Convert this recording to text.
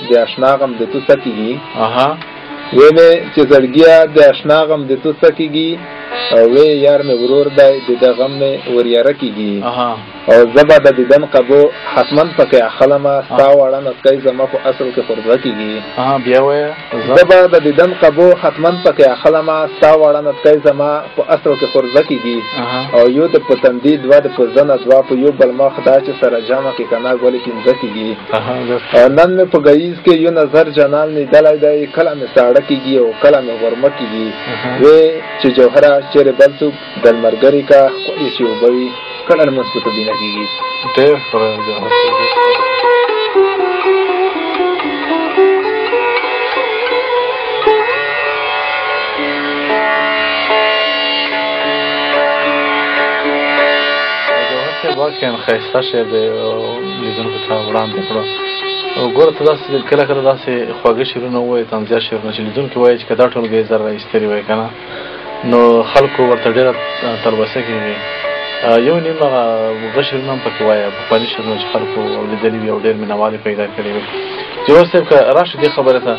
د اشنا غم د تو سکیږي ویلې چې زړګیا د اشنا غم د تو سکیږي او وی یار مې ورور دی د غم مې وریاره کیږي او زبا د دیدن قبو حتمن پکې اخلمه ستا وړه نسکۍ زما په اصل کې خورزه کیږي بیا وایه زبا د دیدن قبو حتمن پکې اخلمه ستا وړه نسکۍ زما په اصل کې خورزه کیږي او یو د پتندې دوه د پزنه دوه په یو بل مخ دا چې سره جامه کې کنا ګولې پنځه کیږي نن مې په ګیز کې یو نظر جنال لیدلی دی کله مې ساړه کیږي او کله مې غرمه کیږي وی چې جوهره چیرې بل څوک د لمرګري کا ښکلې چې اوبه وي کله لمونځ په طبینه کیږي ډېر ښه جوهر صاحب واقعا ښایسته شعر دی لیدونکو ته وړاندې کړو ګوره ته داسې کله کله داسې خواږه شعرونه ووایي طنزیه شعرونه چې لیدونکي وایي چې که دا ټولګه یې زر راایستلي وای که نه نو خلکو ورته ډېره تلبسه کېږي یو نیم هغه اوږده شعرونه هم پکې وایه پخواني شعرونه چې خلکو اورېدلي وي او ډېر مینه وال یې پیدا کړي وي جوهر صاحب که راشو دې خبرې ته